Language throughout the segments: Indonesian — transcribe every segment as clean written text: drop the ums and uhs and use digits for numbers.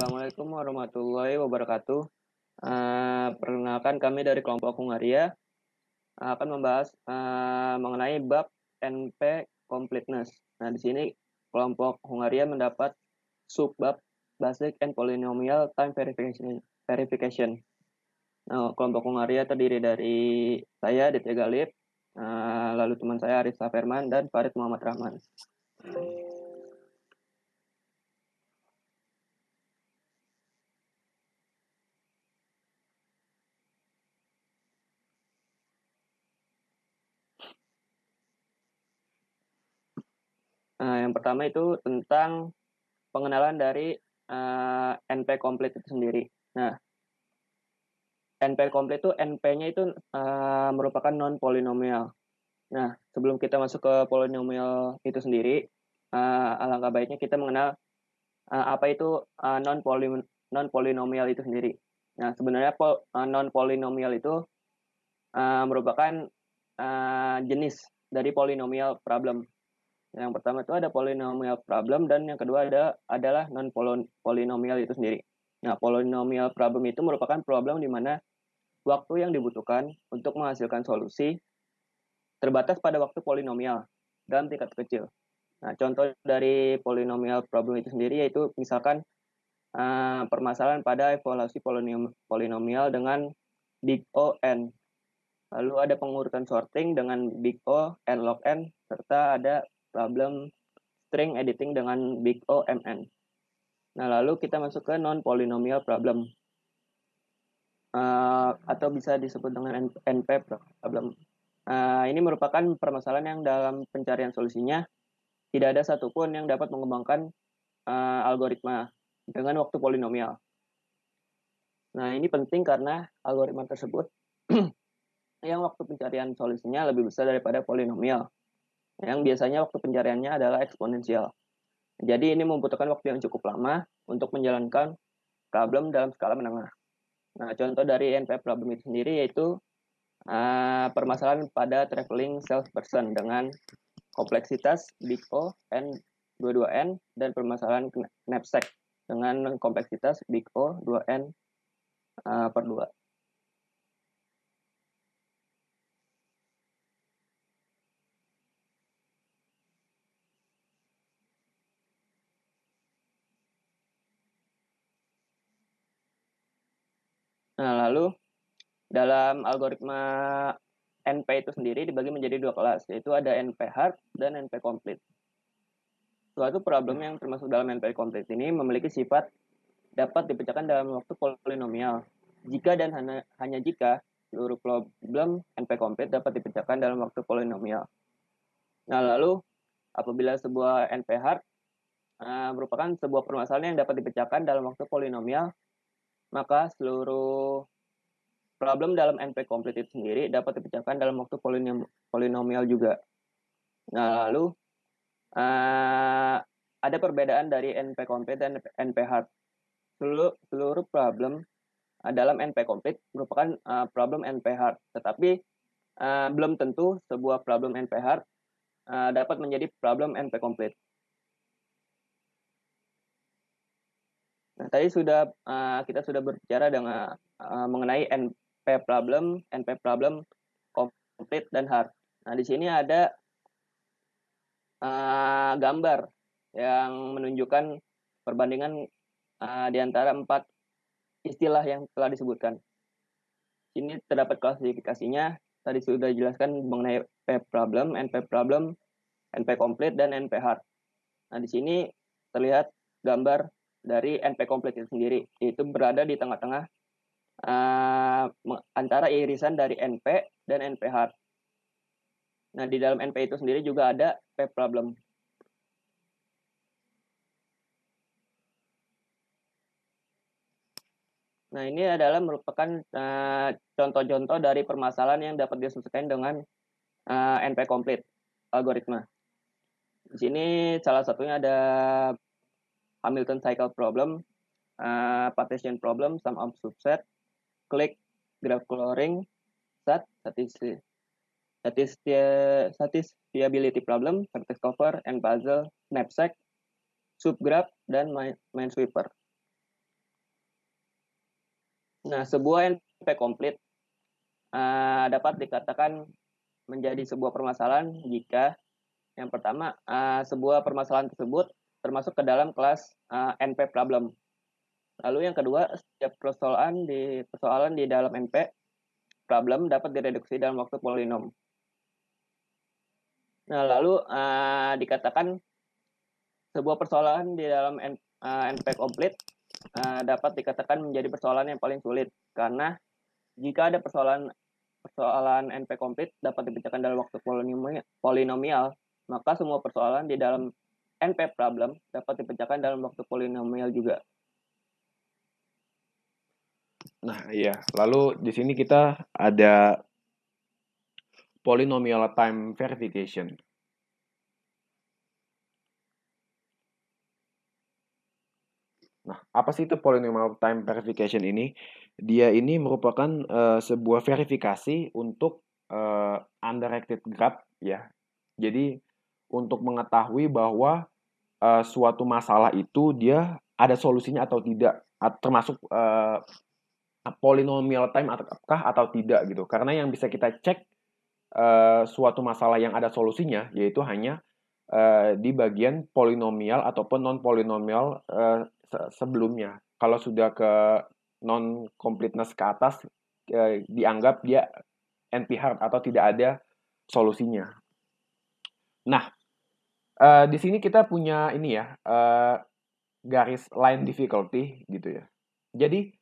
Assalamualaikum warahmatullahi wabarakatuh. Perkenalkan kami dari kelompok Hungaria akan membahas mengenai bab NP completeness. Nah, di sini kelompok Hungaria mendapat subbab basic and polynomial time verification. Nah, kelompok Hungaria terdiri dari saya, Ditya Galib, lalu teman saya Arif Saferman dan Farid Muhammad Rahman. Yang pertama itu tentang pengenalan dari NP complete itu sendiri. Nah, NP complete itu NP-nya itu merupakan non polinomial. Nah, sebelum kita masuk ke polinomial itu sendiri, alangkah baiknya kita mengenal apa itu non polinomial itu sendiri. Nah, sebenarnya non polinomial itu merupakan jenis dari polinomial problem. Yang pertama itu ada polinomial problem dan yang kedua adalah non polinomial itu sendiri. Nah, polinomial problem itu merupakan problem di mana waktu yang dibutuhkan untuk menghasilkan solusi terbatas pada waktu polinomial dalam tingkat kecil. Nah, contoh dari polinomial problem itu sendiri yaitu misalkan permasalahan pada evaluasi polinomial dengan big O n. Lalu ada pengurutan sorting dengan big O n log n serta ada problem string editing dengan big O mn. Nah, lalu kita masuk ke non polinomial problem. Atau bisa disebut dengan NP problem. Ini merupakan permasalahan yang dalam pencarian solusinya tidak ada satupun yang dapat mengembangkan algoritma dengan waktu polinomial. Nah, ini penting karena algoritma tersebut yang waktu pencarian solusinya lebih besar daripada polinomial, yang biasanya waktu pencariannya adalah eksponensial. Jadi ini membutuhkan waktu yang cukup lama untuk menjalankan problem dalam skala menengah. Nah, contoh dari NP problem itu sendiri yaitu permasalahan pada traveling salesperson dengan kompleksitas big O n 22n dan permasalahan knapsack dengan kompleksitas big O 2n per 2. Nah, lalu dalam algoritma NP itu sendiri dibagi menjadi dua kelas, yaitu ada NP hard dan NP complete. Suatu problem yang termasuk dalam NP complete ini memiliki sifat dapat dipecahkan dalam waktu polinomial. Jika dan hanya jika seluruh problem NP complete dapat dipecahkan dalam waktu polinomial. Nah, lalu apabila sebuah NP hard merupakan sebuah permasalahan yang dapat dipecahkan dalam waktu polinomial, maka seluruh problem dalam NP complete itu sendiri dapat dipecahkan dalam waktu polinomial juga. Nah, lalu ada perbedaan dari NP complete dan NP hard. Seluruh problem dalam NP complete merupakan problem NP hard, tetapi belum tentu sebuah problem NP hard dapat menjadi problem NP complete. Nah, tadi kita sudah berbicara dengan mengenai NP problem complete dan hard. Nah, di sini ada gambar yang menunjukkan perbandingan di antara 4 istilah yang telah disebutkan. Ini terdapat klasifikasinya. Tadi sudah dijelaskan mengenai NP problem, NP complete, dan NP hard. Nah, di sini terlihat gambar dari NP complete itu sendiri, yaitu berada di tengah-tengah antara irisan dari NP dan NP hard. Nah, di dalam NP itu sendiri juga ada P problem. Nah, ini adalah merupakan contoh-contoh dari permasalahan yang dapat diselesaikan dengan NP complete algoritma. Di sini salah satunya ada Hamilton cycle problem, partition problem, sum of subset, click, graph coloring, satisfiability problem, vertex cover, and puzzle, knapsack, subgraph, dan minesweeper. Nah, sebuah NP komplit dapat dikatakan menjadi sebuah permasalahan jika yang pertama, sebuah permasalahan tersebut termasuk ke dalam kelas NP problem. Lalu yang kedua, setiap persoalan di dalam NP problem dapat direduksi dalam waktu polinom. Nah, lalu dikatakan sebuah persoalan di dalam NP komplit dapat dikatakan menjadi persoalan yang paling sulit karena jika ada persoalan NP komplit dapat dipecahkan dalam waktu polinomial, maka semua persoalan di dalam NP problem dapat dipecahkan dalam waktu polinomial juga. Nah, iya. Lalu di sini kita ada polynomial time verification. Nah, apa sih itu polynomial time verification ini? Dia ini merupakan sebuah verifikasi untuk undirected graph ya. Jadi untuk mengetahui bahwa suatu masalah itu dia ada solusinya atau tidak, termasuk polynomial time apakah atau tidak gitu. Karena yang bisa kita cek suatu masalah yang ada solusinya yaitu hanya di bagian polinomial ataupun non polinomial sebelumnya. Kalau sudah ke non completeness ke atas dianggap dia NP-hard atau tidak ada solusinya. Nah, di sini kita punya ini ya garis line difficulty gitu ya. Jadi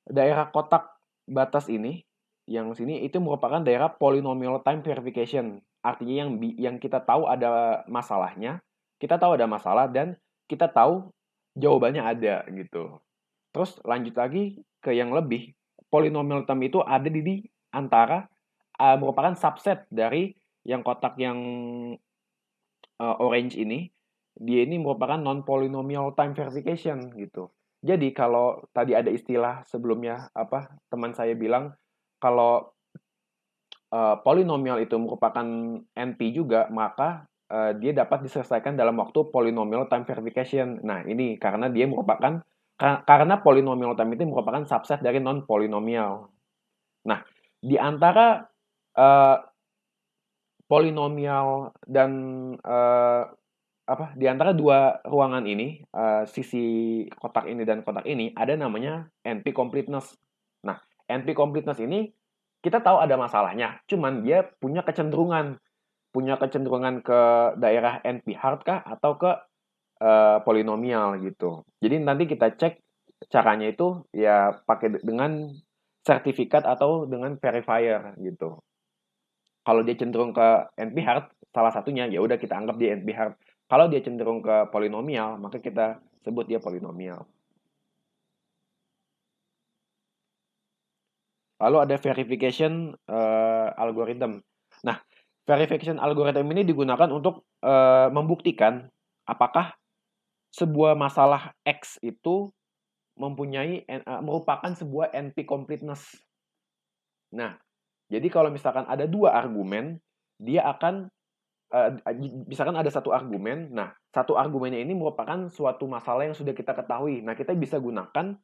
daerah kotak batas ini yang sini itu merupakan daerah polynomial time verification. Artinya yang kita tahu ada masalahnya, kita tahu ada masalah dan kita tahu jawabannya ada gitu. Terus lanjut lagi ke yang lebih, polynomial time itu ada di antara merupakan subset dari yang kotak yang orange ini. Dia ini merupakan non polynomial time verification gitu. Jadi kalau tadi ada istilah sebelumnya apa teman saya bilang kalau polinomial itu merupakan NP juga, maka dia dapat diselesaikan dalam waktu polynomial time verification. Nah, ini karena dia merupakan karena polynomial time itu merupakan subset dari non polinomial. Nah, di antara polinomial dan di antara dua ruangan ini, sisi kotak ini dan kotak ini ada namanya NP completeness. Nah, NP completeness ini kita tahu ada masalahnya, cuman dia punya kecenderungan ke daerah NP hard kah atau ke polinomial gitu. Jadi nanti kita cek caranya itu ya pakai dengan sertifikat atau dengan verifier gitu. Kalau dia cenderung ke NP hard, salah satunya ya udah kita anggap dia NP hard. Kalau dia cenderung ke polinomial, maka kita sebut dia polinomial. Lalu ada verification algorithm. Nah, verification algorithm ini digunakan untuk membuktikan apakah sebuah masalah X itu merupakan sebuah NP completeness. Nah, jadi kalau misalkan ada dua argumen, dia akan misalkan ada satu argumen, nah satu argumennya ini merupakan suatu masalah yang sudah kita ketahui. Nah, kita bisa gunakan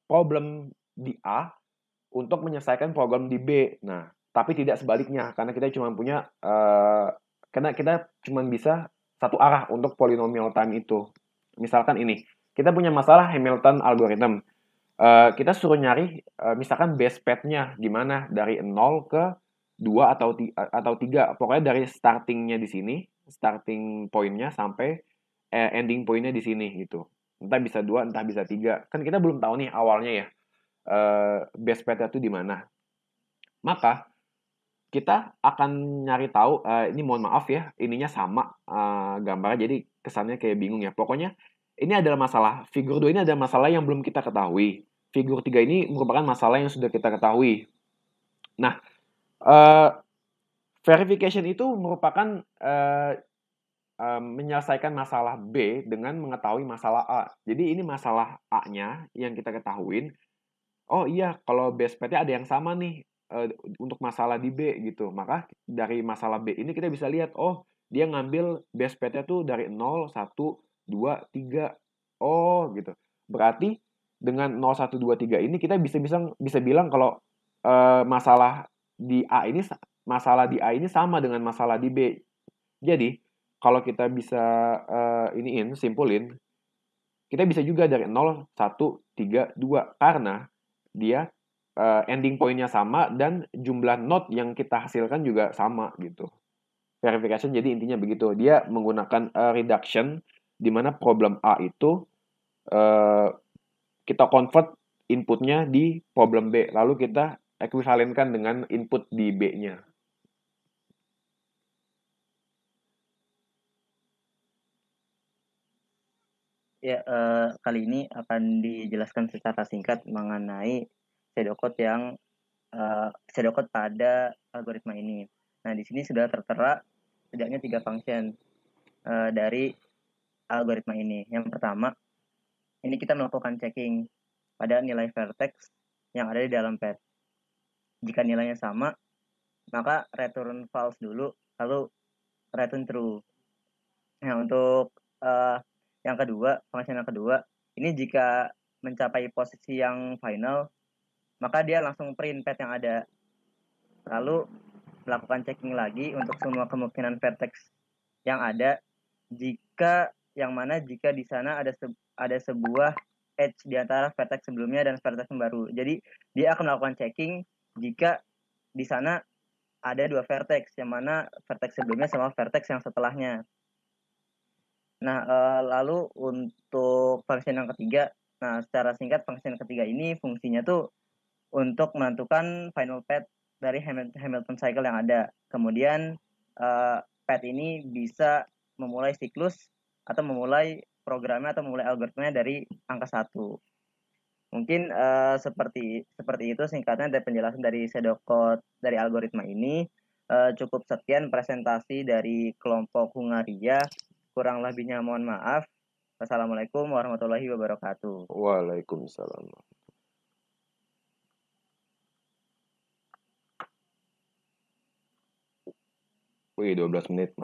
problem di A untuk menyelesaikan problem di B. Nah, tapi tidak sebaliknya karena kita cuma punya karena kita cuma bisa satu arah untuk polynomial time itu. Misalkan ini, kita punya masalah Hamilton algorithm. Kita suruh nyari misalkan base path-nya gimana dari 0 ke 2 atau 3. Pokoknya dari starting-nya di sini, starting point-nya sampai ending point-nya di sini gitu. Entah bisa 2, entah bisa 3. Kan kita belum tahu nih awalnya ya. Base path-nya itu di mana. Maka kita akan nyari tahu ini mohon maaf ya, ininya sama gambarnya jadi kesannya kayak bingung ya. Pokoknya ini adalah masalah figur 2 ini adalah masalah yang belum kita ketahui. Figur 3 ini merupakan masalah yang sudah kita ketahui. Nah, verification itu merupakan menyelesaikan masalah B dengan mengetahui masalah A. Jadi ini masalah A-nya yang kita ketahuin. Oh iya, kalau base path-nya ada yang sama nih untuk masalah di B gitu. Maka dari masalah B ini kita bisa lihat, oh dia ngambil base path-nya tuh dari 0, 1, 2, 3. Oh gitu. Berarti dengan 0, 1, 2, 3 ini kita bisa bilang kalau masalah di A ini sama dengan masalah di B. Jadi kalau kita bisa simpulin, kita bisa juga dari 0, 1, 3, 2 karena dia ending point-nya sama dan jumlah node yang kita hasilkan juga sama gitu. Verification jadi intinya begitu. Dia menggunakan reduction di mana problem A itu kita convert inputnya di problem B, lalu kita ekuivalenkan dengan input di B-nya. Ya, kali ini akan dijelaskan secara singkat mengenai pseudocode pada algoritma ini. Nah, di sini sudah tertera setidaknya 3 function dari algoritma ini. Yang pertama, ini kita melakukan checking pada nilai vertex yang ada di dalam path. Jika nilainya sama, maka return false dulu, lalu return true. Nah, untuk yang kedua, function yang kedua, ini jika mencapai posisi yang final, maka dia langsung print path yang ada. Lalu melakukan checking lagi untuk semua kemungkinan vertex yang ada, jika di sana ada sebuah edge di antara vertex sebelumnya dan vertex yang baru. Jadi dia akan melakukan checking jika di sana ada 2 vertex, yang mana vertex sebelumnya sama vertex yang setelahnya. Nah, lalu untuk function yang ketiga, nah secara singkat function ketiga ini fungsinya tuh untuk menentukan final path dari Hamilton cycle yang ada. Kemudian path ini bisa memulai siklus atau memulai programnya atau memulai algoritmanya dari angka 1. Mungkin seperti itu singkatnya dari penjelasan dari pseudocode dari algoritma ini. Cukup sekian presentasi dari kelompok Hungaria. Kurang lebihnya mohon maaf. Wassalamualaikum warahmatullahi wabarakatuh. Waalaikumsalam. Wih, 12 menit.